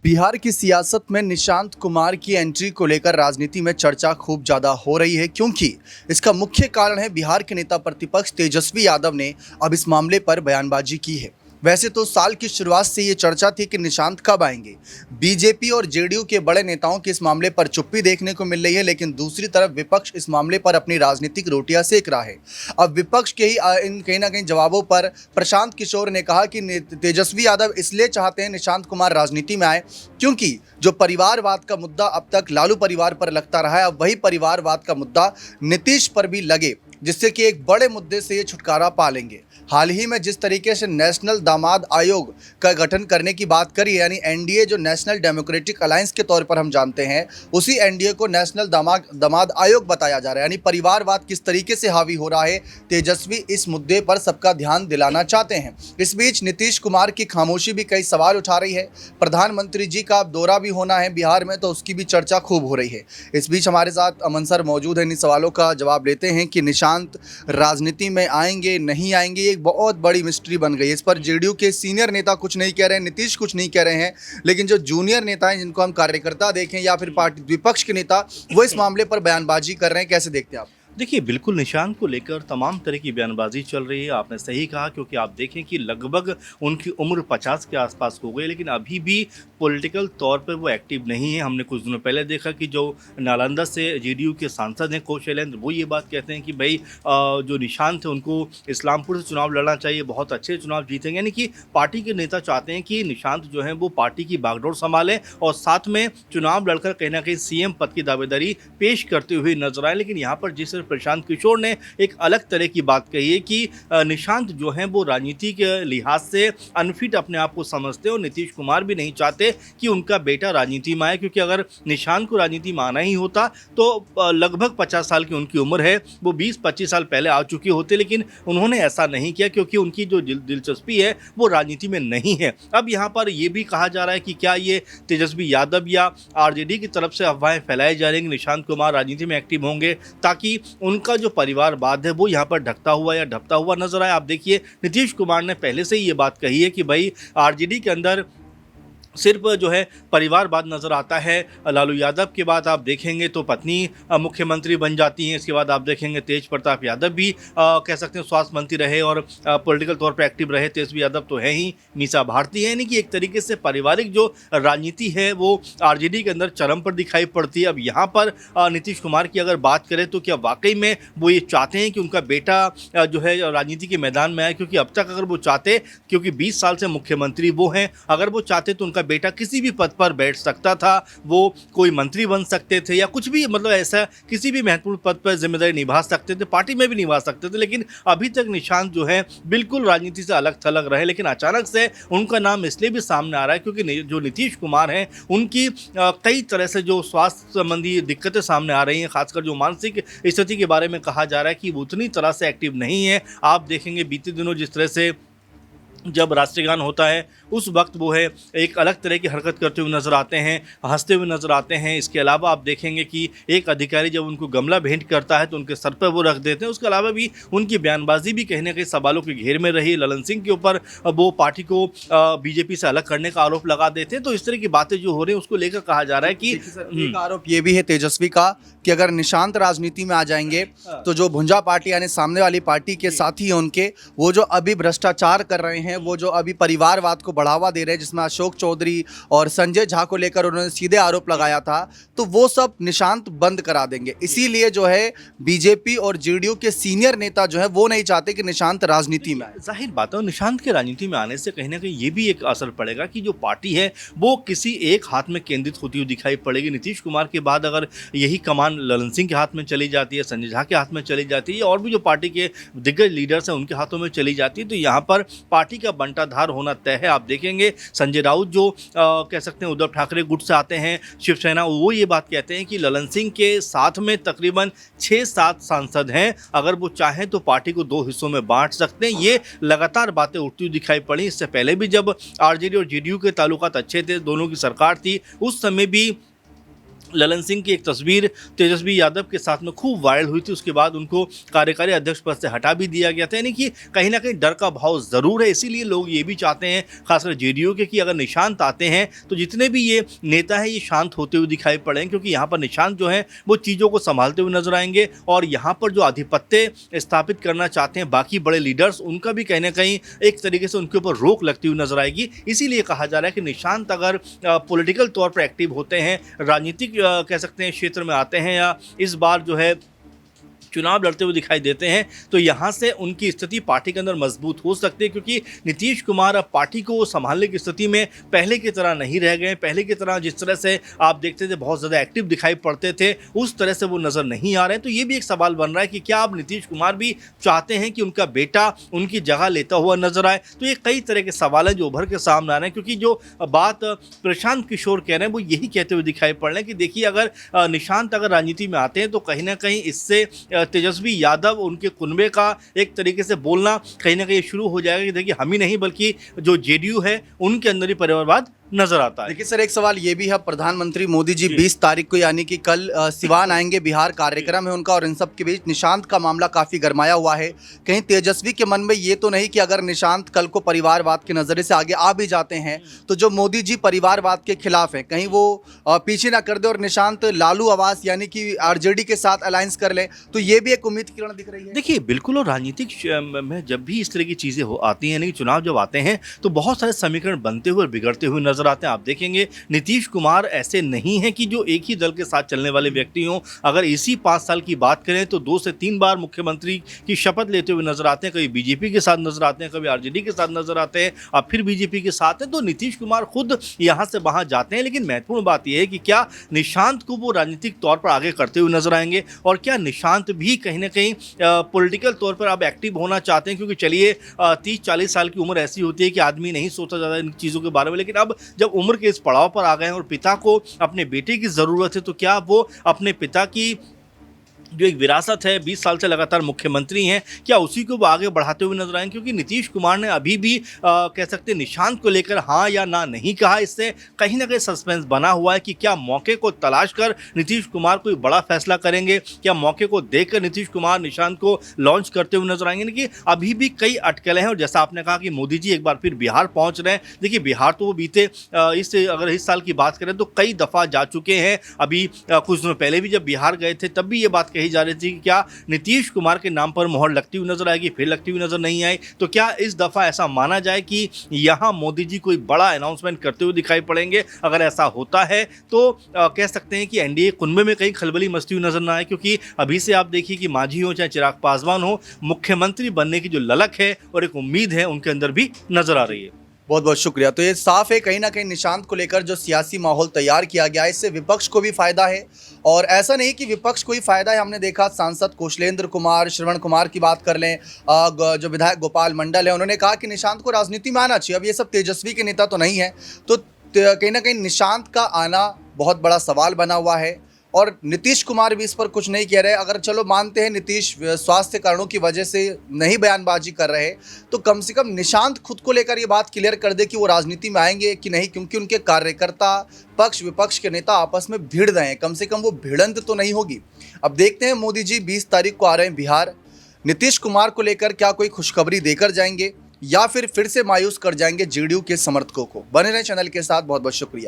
बिहार की सियासत में निशांत कुमार की एंट्री को लेकर राजनीति में चर्चा खूब ज़्यादा हो रही है, क्योंकि इसका मुख्य कारण है बिहार के नेता प्रतिपक्ष तेजस्वी यादव ने अब इस मामले पर बयानबाजी की है। वैसे तो साल की शुरुआत से ये चर्चा थी कि निशांत कब आएंगे। बीजेपी और जेडीयू के बड़े नेताओं की इस मामले पर चुप्पी देखने को मिल रही है, लेकिन दूसरी तरफ विपक्ष इस मामले पर अपनी राजनीतिक रोटियां सेक रहा है। अब विपक्ष के ही इन कहीं ना कहीं जवाबों पर प्रशांत किशोर ने कहा कि तेजस्वी यादव इसलिए चाहते हैं निशांत कुमार राजनीति में आए, क्योंकि जो परिवारवाद का मुद्दा अब तक लालू परिवार पर लगता रहा है, अब वही परिवारवाद का मुद्दा नीतीश पर भी लगे, जिससे कि एक बड़े मुद्दे से ये छुटकारा पा लेंगे। हाल ही में जिस तरीके से नेशनल दामाद आयोग का गठन करने की बात करी, यानी एनडीए जो नेशनल डेमोक्रेटिक अलायंस के तौर पर हम जानते हैं, उसी एनडीए को नेशनल दामाद आयोग बताया जा रहा है। यानी परिवारवाद किस तरीके से हावी हो रहा है, तेजस्वी इस मुद्दे पर सबका ध्यान दिलाना चाहते हैं। इस बीच नीतीश कुमार की खामोशी भी कई सवाल उठा रही है। प्रधानमंत्री जी का अब दौरा भी होना है बिहार में, तो उसकी भी चर्चा खूब हो रही है। इस बीच हमारे साथ अमन सर मौजूद हैं, इन सवालों का जवाब लेते हैं कि निशांत राजनीति में आएंगे नहीं आएंगे, ये एक बहुत बड़ी मिस्ट्री बन गई है। इस पर जेडीयू के सीनियर नेता कुछ नहीं कह रहे हैं, नीतीश कुछ नहीं कह रहे हैं, लेकिन जो जूनियर नेता हैं, जिनको हम कार्यकर्ता देखें या फिर पार्टी विपक्ष के नेता, वो इस मामले पर बयानबाजी कर रहे हैं। कैसे देखते हैं आप? देखिए, बिल्कुल निशांत को लेकर तमाम तरह की बयानबाजी चल रही है। आपने सही कहा, क्योंकि आप देखें कि लगभग उनकी उम्र 50 के आसपास हो गई, लेकिन अभी भी पॉलिटिकल तौर पर वो एक्टिव नहीं है। हमने कुछ दिनों पहले देखा कि जो नालंदा से जेडीयू के सांसद हैं कौशलेंद्र, वो ये बात कहते हैं कि भाई जो निशांत है उनको इस्लामपुर से चुनाव लड़ना चाहिए, बहुत अच्छे चुनाव जीतेंगे। यानी कि पार्टी के नेता चाहते हैं कि निशांत जो है वो पार्टी की बागडोर संभालें और साथ में चुनाव लड़कर कहीं ना कहीं सीएम पद की दावेदारी पेश करते हुए नजर आए। लेकिन यहाँ पर जिस प्रशांत किशोर ने एक अलग तरह की बात कही है कि निशांत जो हैं वो राजनीति के लिहाज से अनफिट अपने आप को समझते हैं और नीतीश कुमार भी नहीं चाहते कि उनका बेटा राजनीति में आए, क्योंकि अगर निशांत को राजनीति में आना ही होता तो लगभग 50 साल की उनकी उम्र है, वो 20-25 साल पहले आ चुके होते, लेकिन उन्होंने ऐसा नहीं किया क्योंकि उनकी जो दिलचस्पी है वो राजनीति में नहीं है। अब यहाँ पर यह भी कहा जा रहा है कि क्या ये तेजस्वी यादव या आरजेडी की तरफ से अफवाहें फैलाई जा रही हैं कि निशांत कुमार राजनीति में एक्टिव होंगे ताकि उनका जो परिवारवाद है वो यहाँ पर ढकता हुआ या ढपता हुआ नजर आए। आप देखिए, नीतीश कुमार ने पहले से ही ये बात कही है कि भाई आरजेडी के अंदर सिर्फ जो है परिवारवाद नज़र आता है। लालू यादव के बाद आप देखेंगे तो पत्नी मुख्यमंत्री बन जाती हैं। इसके बाद आप देखेंगे तेज प्रताप यादव भी कह सकते हैं स्वास्थ्य मंत्री रहे और पॉलिटिकल तौर पर एक्टिव रहे। तेजस्वी यादव तो है ही, मीसा भारती है। यानी कि एक तरीके से पारिवारिक जो राजनीति है वो आरजेडी के अंदर चरम पर दिखाई पड़ती है। अब यहाँ पर नीतीश कुमार की अगर बात करें तो क्या वाकई में वो ये चाहते हैं कि उनका बेटा जो है राजनीति के मैदान में आए? क्योंकि अब तक अगर वो चाहते, क्योंकि 20 साल से मुख्यमंत्री वो हैं, अगर वो चाहते तो उनका बेटा किसी भी पद पर बैठ सकता था, वो कोई मंत्री बन सकते थे या कुछ भी, मतलब ऐसा किसी भी महत्वपूर्ण पद पर जिम्मेदारी निभा सकते थे, पार्टी में भी निभा सकते थे। लेकिन अभी तक निशांत जो है बिल्कुल राजनीति से अलग थलग रहे। लेकिन अचानक से उनका नाम इसलिए भी सामने आ रहा है क्योंकि जो नीतीश कुमार हैं उनकी कई तरह से जो स्वास्थ्य संबंधी दिक्कतें सामने आ रही हैं, खासकर जो मानसिक स्थिति के बारे में कहा जा रहा है कि वो उतनी तरह से एक्टिव नहीं है। आप देखेंगे बीते दिनों जिस तरह से जब राष्ट्रीय गान होता है उस वक्त वो है एक अलग तरह की हरकत करते हुए नजर आते हैं, हंसते हुए नजर आते हैं। इसके अलावा आप देखेंगे कि एक अधिकारी जब उनको गमला भेंट करता है तो उनके सर पर वो रख देते हैं। उसके अलावा भी उनकी बयानबाजी भी कहीं ना कहीं सवालों के घेर में रही। ललन सिंह के ऊपर वो पार्टी को बीजेपी से अलग करने का आरोप लगा देते हैं। तो इस तरह की बातें जो हो रही हैं उसको लेकर कहा जा रहा है कि एक आरोप ये भी है तेजस्वी का कि अगर निशांत राजनीति में आ जाएंगे तो जो भुंजा पार्टी यानी सामने वाली पार्टी के साथी हैं उनके, वो जो अभी भ्रष्टाचार कर रहे हैं, वो जो अभी परिवारवाद को बढ़ावा दे रहे हैं, जिसमें अशोक चौधरी और संजय झा को लेकर उन्होंने सीधे आरोप लगाया था, तो वो सब निशांत बंद करा देंगे। इसीलिए जो है बीजेपी और जेडीयू के सीनियर नेता जो है वो नहीं चाहते कि निशांत राजनीति में आए। जाहिर बात है, निशांत के राजनीति में आने से कहीं ना कहीं ये भी एक असर पड़ेगा कि जो पार्टी है वो किसी एक हाथ में केंद्रित होती हुई दिखाई पड़ेगी। नीतीश कुमार के बाद अगर यही कमान ललन सिंह के हाथ में चली जाती है, संजय झा के हाथ में चली जाती है और भी जो पार्टी के दिग्गज लीडर्स हैं उनके हाथों में चली जाती है, तो यहाँ पर पार्टी का बंटाधार होना तय है। आप देखेंगे संजय राउत जो कह सकते हैं उद्धव ठाकरे गुट से आते हैं, शिवसेना, वो ये बात कहते हैं कि ललन सिंह के साथ में तकरीबन 6-7 सांसद हैं, अगर वो चाहें तो पार्टी को 2 हिस्सों में बांट सकते हैं। ये लगातार बातें उठती हुई दिखाई पड़ी। इससे पहले भी जब आरजेडी और जेडीयू के ताल्लुकात अच्छे थे, दोनों की सरकार थी, उस समय भी ललन सिंह की एक तस्वीर तेजस्वी यादव के साथ में खूब वायरल हुई थी। उसके बाद उनको कार्यकारी अध्यक्ष पद से हटा भी दिया गया था। यानी कि कहीं ना कहीं डर का भाव ज़रूर है। इसीलिए लोग ये भी चाहते हैं, खासकर जेडीयू के, कि अगर निशांत आते हैं तो जितने भी ये नेता हैं ये शांत होते हुए दिखाई पड़ेंगे, क्योंकि यहाँ पर निशांत जो है वो चीज़ों को संभालते हुए नजर आएंगे। और यहाँ पर जो आधिपत्य स्थापित करना चाहते हैं बाकी बड़े लीडर्स, उनका भी कहीं ना कहीं एक तरीके से उनके ऊपर रोक लगती हुई नजर आएगी। इसीलिए कहा जा रहा है कि निशांत अगर पॉलिटिकल तौर पर एक्टिव होते हैं, राजनीतिक कह सकते हैं क्षेत्र में आते हैं, या इस बार जो है चुनाव लड़ते हुए दिखाई देते हैं, तो यहाँ से उनकी स्थिति पार्टी के अंदर मजबूत हो सकती है। क्योंकि नीतीश कुमार अब पार्टी को संभालने की स्थिति में पहले की तरह नहीं रह गए। पहले की तरह जिस तरह से आप देखते थे बहुत ज़्यादा एक्टिव दिखाई पड़ते थे, उस तरह से वो नज़र नहीं आ रहे हैं। तो ये भी एक सवाल बन रहा है कि क्या अब नीतीश कुमार भी चाहते हैं कि उनका बेटा उनकी जगह लेता हुआ नजर आए। तो ये कई तरह के सवाल हैं जो उभर के सामने आ रहे हैं। क्योंकि जो बात प्रशांत किशोर कह रहे हैं वो यही कहते हुए दिखाई पड़ रहे हैं कि देखिए, अगर निशांत अगर राजनीति में आते हैं तो कहीं ना कहीं इससे तेजस्वी यादव, उनके कुनबे का एक तरीके से बोलना कहीं ना कहीं शुरू हो जाएगा कि देखिए हम ही नहीं बल्कि जो जेडीयू है उनके अंदर ही परिवारवाद नजर आता है। देखिए सर, एक सवाल ये भी है, प्रधानमंत्री मोदी जी 20 तारीख को यानी कि कल सिवान आएंगे, बिहार कार्यक्रम है उनका, और इन सब के बीच निशांत का मामला काफ़ी गरमाया हुआ है। कहीं तेजस्वी के मन में ये तो नहीं कि अगर निशांत कल को परिवारवाद के नज़रिए से आगे आ भी जाते हैं तो जो मोदी जी परिवारवाद के खिलाफ हैं, कहीं वो पीछे ना कर दे और निशांत लालू आवास यानी कि आरजेडी के साथ अलायंस कर ले, तो ये भी एक उम्मीद की किरण दिख रही है। देखिए बिल्कुल, और राजनीतिक में जब भी इस तरह की चीज़ें आती हैं, यानी कि चुनाव जब आते हैं तो बहुत सारे समीकरण बनते हुए और बिगड़ते हुए नजर आते हैं। आप देखेंगे नीतीश कुमार ऐसे नहीं हैं कि जो एक ही दल के साथ चलने वाले व्यक्ति हों। अगर इसी 5 साल की बात करें तो 2 से 3 बार मुख्यमंत्री की शपथ लेते हुए नजर आते हैं। कभी बीजेपी के साथ नजर आते हैं, कभी आरजेडी के साथ नजर आते हैं, अब फिर बीजेपी के साथ हैं। तो नीतीश कुमार खुद यहाँ से वहाँ जाते हैं। लेकिन महत्वपूर्ण बात यह है कि क्या निशांत को वो राजनीतिक तौर पर आगे करते हुए नजर आएंगे, और क्या निशांत भी कहीं ना कहीं पॉलिटिकल तौर पर अब एक्टिव होना चाहते हैं। क्योंकि चलिए 30-40 साल की उम्र ऐसी होती है कि आदमी नहीं सोचता ज़्यादा इन चीज़ों के बारे में, लेकिन अब जब उम्र के इस पड़ाव पर आ गए हैं और पिता को अपने बेटे की ज़रूरत है, तो क्या वो अपने पिता की जो एक विरासत है, 20 साल से लगातार मुख्यमंत्री हैं, क्या उसी को वो आगे बढ़ाते हुए नजर आएंगे। क्योंकि नीतीश कुमार ने अभी भी कह सकते हैं निशांत को लेकर हाँ या ना नहीं कहा। इससे कहीं ना कहीं सस्पेंस बना हुआ है कि क्या मौके को तलाश कर नीतीश कुमार कोई बड़ा फैसला करेंगे, क्या मौके को देखकर नीतीश कुमार निशांत को लॉन्च करते हुए नजर आएंगे। कि अभी भी कई अटकलें हैं, और जैसा आपने कहा कि मोदी जी एक बार फिर बिहार पहुंच रहे हैं। देखिए बिहार तो वो बीते अगर इस साल की बात करें तो कई दफ़ा जा चुके हैं। अभी कुछ दिनों पहले भी जब बिहार गए थे तब भी ये बात कही जा रही थी कि क्या नीतीश कुमार के नाम पर मोहर लगती हुई नजर आएगी, फिर लगती हुई नजर नहीं आई। तो क्या इस दफा ऐसा माना जाए कि यहां मोदी जी कोई बड़ा अनाउंसमेंट करते हुए दिखाई पड़ेंगे। अगर ऐसा होता है तो कह सकते हैं कि एनडीए कुनबे में कहीं खलबली मचती हुई नजर ना आए। क्योंकि अभी से आप देखिए कि मांझी हो चाहे चिराग पासवान हो, मुख्यमंत्री बनने की जो ललक है और एक उम्मीद है उनके अंदर भी नजर आ रही है। बहुत बहुत शुक्रिया। तो ये साफ है कहीं ना कहीं निशांत को लेकर जो सियासी माहौल तैयार किया गया है, इससे विपक्ष को भी फायदा है। और ऐसा नहीं कि विपक्ष को ही फायदा है, हमने देखा सांसद कौशलेंद्र कुमार, श्रवण कुमार की बात कर लें, जो विधायक गोपाल मंडल है, उन्होंने कहा कि निशांत को राजनीति में आना चाहिए। अब ये सब तेजस्वी के नेता तो नहीं है, तो कहीं ना कहीं निशांत का आना बहुत बड़ा सवाल बना हुआ है। और नीतीश कुमार भी इस पर कुछ नहीं कह रहे। अगर चलो मानते हैं नीतीश स्वास्थ्य कारणों की वजह से नहीं बयानबाजी कर रहे, तो कम से कम निशांत खुद को लेकर ये बात क्लियर कर दे कि वो राजनीति में आएंगे कि नहीं। क्योंकि उनके कार्यकर्ता पक्ष विपक्ष के नेता आपस में भिड़ रहे हैं, कम से कम वो भिड़ंत तो नहीं होगी। अब देखते हैं मोदी जी 20 तारीख को आ रहे हैं बिहार, नीतीश कुमार को लेकर क्या कोई खुशखबरी देकर जाएंगे या फिर से मायूस कर जाएंगे जेडीयू के समर्थकों को। बने रहें चैनल के साथ, बहुत बहुत शुक्रिया।